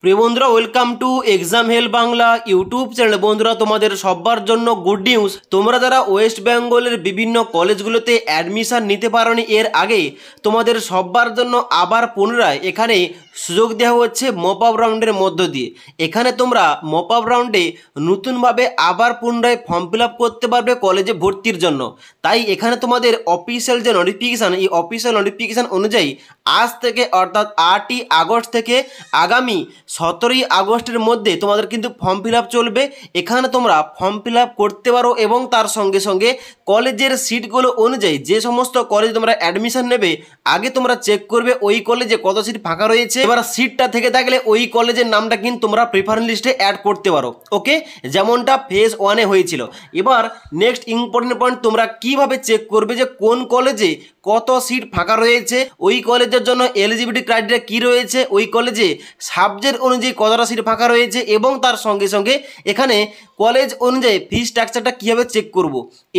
প্রিয় বন্ধুরা, welcome to exam help Bangla YouTube channel. বন্ধুরা, তোমাদের সবার জন্য গুড নিউজ। তোমরা যারা ওয়েস্ট বেঙ্গলের বিভিন্ন কলেজগুলোতে অ্যাডমিশন নিতে পারোনি এর আগে, তোমাদের সবার জন্য আবার পুনরায় এখানে সুযোগ দেওয়া হচ্ছে মপ আপ রাউন্ডের মধ্য দিয়ে। এখানে তোমরা মপ আপ রাউন্ডে নতুনভাবে আবার পুনরায় ফর্ম ফিল আপ করতে পারবে কলেজে ভর্তির জন্য। তাই এখানে তোমাদের অফিসিয়াল যে নোটিফিকেশান, এই অফিসিয়াল নোটিফিকেশান অনুযায়ী আজ থেকে অর্থাৎ 8ই আগস্ট থেকে আগামী 17ই আগস্টের মধ্যে তোমাদের কিন্তু ফর্ম ফিল আপ চলবে। এখানে তোমরা ফর্ম ফিল আপ করতে পারো এবং তার সঙ্গে সঙ্গে কলেজের সিটগুলো অনুযায়ী যে সমস্ত কলেজে তোমরা অ্যাডমিশন নেবে, আগে তোমরা চেক করবে ওই কলেজে কত সিট ফাঁকা রয়েছে। এবার সিটটা থেকে থাকলে ওই কলেজের নামটা কিন্তু তোমরা প্রেফারেন্স লিস্টে অ্যাড করতে পারো, ওকে, যেমনটা ফেজ 1-এ হয়েছিল। এবার নেক্সট ইম্পর্টেন্ট পয়েন্ট, তোমরা কিভাবে চেক করবে যে কোন কলেজে কত সিট ফাঁকা রয়েছে, ওই কলেজের জন্য এলিজিবিলিটি ক্রাইটেরিয়া কী রয়েছে, ওই কলেজে সাবজেক্ট অনুযায়ী কতটা সিট ফাঁকা রয়েছে এবং তার সঙ্গে সঙ্গে এখানে কলেজ অনুযায়ী ফি স্ট্রাকচারটা কীভাবে চেক করব,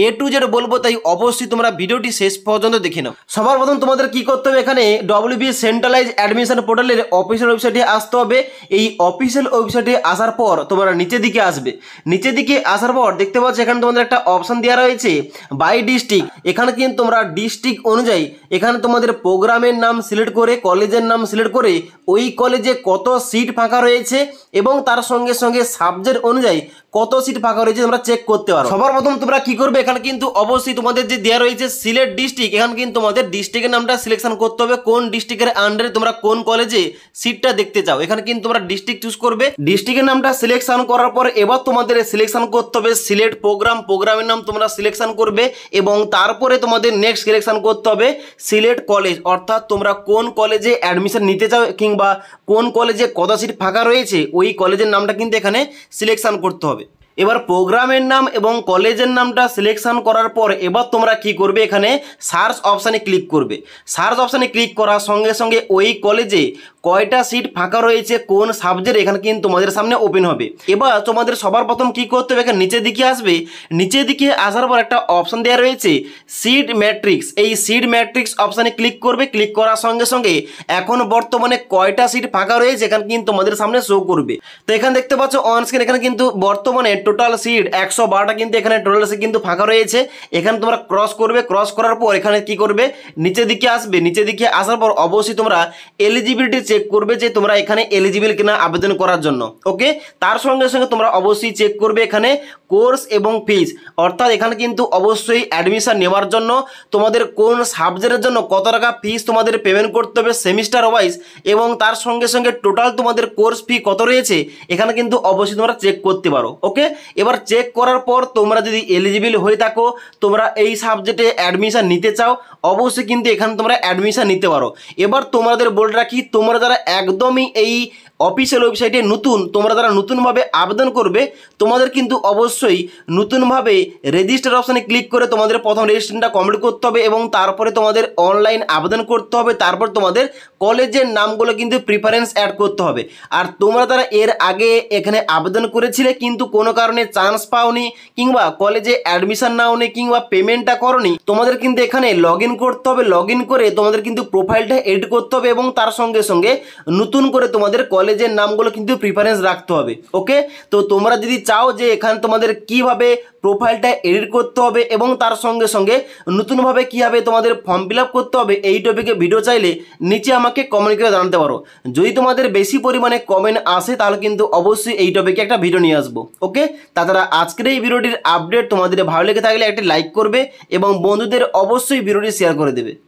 A to Z বলবো। তাই অবশ্যই তোমরা ভিডিওটি শেষ পর্যন্ত দেখে নাও। সবার প্রথম তোমাদের কী করতে হবে, এখানে WB সেন্ট্রালাইজ অ্যাডমিশন পোর্টালের অফিসিয়াল ওয়েবসাইটে আসতে হবে। এই অফিসিয়াল ওয়েবসাইটে আসার পর তোমরা নিচের দিকে আসবে। নিচের দিকে আসার পর দেখতে পাচ্ছ এখানে তোমাদের একটা অপশান দেওয়া রয়েছে বাই ডিস্ট্রিক্ট। এখানে কিন্তু তোমরা ডিস্ট্রিক্ট অনুযায়ী এখানে তোমাদের প্রোগ্রামের নাম সিলেক্ট করে, কলেজের নাম সিলেক্ট করে ওই কলেজে কত সিট ফাঁকা রয়েছে এবং তার সঙ্গে সঙ্গে সাবজেক্ট অনুযায়ী কত সিট ফাঁকা রয়েছে তোমরা চেক করতে পারো। সবার প্রথম তোমরা কি করবে, এখানে কিন্তু অবশ্যই তোমাদের যে দেওয়া রয়েছে সিলেট ডিস্ট্রিক্ট, এখানে কিন্তু তোমাদের ডিস্ট্রিক্টের নামটা সিলেকশন করতে হবে। কোন ডিস্ট্রিক্টের আন্ডারে তোমরা কোন কলেজে সিটটা দেখতে চাও, এখানে কিন্তু তোমরা ডিস্ট্রিক্ট চুজ করবে। ডিস্ট্রিক্টের নামটা সিলেকশন করার পর এবার তোমাদের সিলেকশন করতে হবে সিলেট প্রোগ্রামের নাম তোমরা সিলেকশন করবে এবং তারপরে তোমাদের নেক্সট সিলেকশন করতে হবে সিলেট কলেজ, অর্থাৎ তোমরা কোন কলেজে অ্যাডমিশন নিতে চাও কিংবা কোন কলেজে কত সিট ফাঁকা রয়েছে ওই কলেজের নামটা কিন্তু এখানে সিলেকশন করতে হবে। এবার প্রোগ্রামের নাম এবং কলেজের নামটা সিলেকশন করার পর এবার তোমরা কি করবে, এখানে সার্চ অপশানে ক্লিক করবে। সার্চ অপশানে ক্লিক করার সঙ্গে সঙ্গে ওই কলেজে কয়টা সিট ফাঁকা রয়েছে কোন সাবজেক্ট এখানে কিন্তু তোমাদের সামনে ওপেন হবে। এবার তোমাদের সবার প্রথম কি করতে হবে, এখানে নিচের দিকে আসবে। নিচের দিকে আসার পর একটা অপশান দেওয়া রয়েছে সিট ম্যাট্রিক্স। এই সিট ম্যাট্রিক্স অপশানে ক্লিক করবে। ক্লিক করার সঙ্গে সঙ্গে এখন বর্তমানে কয়টা সিট ফাঁকা রয়েছে এখানে কিন্তু তোমাদের সামনে শো করবে। তো এখানে দেখতে পাচ্ছ অন স্ক্রিন, এখানে কিন্তু বর্তমানে টোটাল সিট 112টা কিন্তু এখানে টোটাল সিট কিন্তু ফাঁকা রয়েছে। এখানে তোমরা ক্রস করবে। ক্রস করার পর এখানে কি করবে, নিচের দিকে আসবে। নিচের দিকে আসার পর অবশ্যই তোমরা এলিজিবিলিটি চেক করবে যে তোমরা এখানে এলিজিবল কিনা আবেদন করার জন্য, ওকে। তার সঙ্গে সঙ্গে তোমরা অবশ্যই চেক করবে এখানে কোর্স এবং ফিজ, অর্থাৎ এখানে কিন্তু অবশ্যই অ্যাডমিশন নেওয়ার জন্য তোমাদের কোন সাবজেক্টের জন্য কত টাকা ফিস তোমাদের পেমেন্ট করতে হবে সেমিস্টার ওয়াইজ এবং তার সঙ্গে সঙ্গে টোটাল তোমাদের কোর্স ফি কত রয়েছে এখানে কিন্তু অবশ্যই তোমরা চেক করতে পারো, ওকে। এবার চেক করার পর তোমরা যদি এলিজিবল হয়ে থাকো, তোমরা এই সাবজেক্টে অ্যাডমিশন নিতে চাও, অবশ্যই কিন্তু এখানে তোমরা অ্যাডমিশন নিতে পারো। এবার তোমাদের বলে রাখি, তোমরা যারা একদমই এই অফিসিয়াল ওয়েবসাইটে নতুন, তোমরা যারা নতুনভাবে আবেদন করবে, তোমাদের কিন্তু অবশ্যই নতুনভাবে রেজিস্টার অপশানে ক্লিক করে তোমাদের প্রথম রেজিস্ট্রেশনটা কমপ্লিট করতে হবে এবং তারপরে তোমাদের অনলাইন আবেদন করতে হবে। তারপর তোমাদের কলেজের নামগুলো কিন্তু প্রিফারেন্স অ্যাড করতে হবে। আর তোমরা যারা এর আগে এখানে আবেদন করেছিলে কিন্তু কোনো কারণে চান্স পাওনি কিংবা কলেজে অ্যাডমিশন নাওনি কিংবা পেমেন্টটা করোনি, তোমাদের কিন্তু এখানে লগ ইন করতে হবে। লগ ইন করে তোমাদের কিন্তু প্রোফাইলটা এডিট করতে হবে এবং তার সঙ্গে সঙ্গে নতুন করে তোমাদের কলেজের নামগুলো কিন্তু প্রিফারেন্স রাখতে হবে, ওকে। তো তোমরা যদি চাও যে এখানে তোমাদের কিভাবে প্রোফাইলটা এডিট করতে হবে এবং তার সঙ্গে সঙ্গে নতুনভাবে কীভাবে তোমাদের ফর্ম ফিল আপ করতে হবে এই টপিকে ভিডিও চাইলে নিচে আমাকে কমেন্ট করে জানাতে পারো। যদি তোমাদের বেশি পরিমাণে কমেন্ট আসে তাহলে কিন্তু অবশ্যই এই টপিকে একটা ভিডিও নিয়ে আসবো, ওকে। তাছাড়া আজকের এই ভিডিওটির আপডেট তোমাদের ভালো লেগে থাকলে একটা লাইক করবে এবং বন্ধুদের অবশ্যই ভিডিওটি শেয়ার করে দেবে।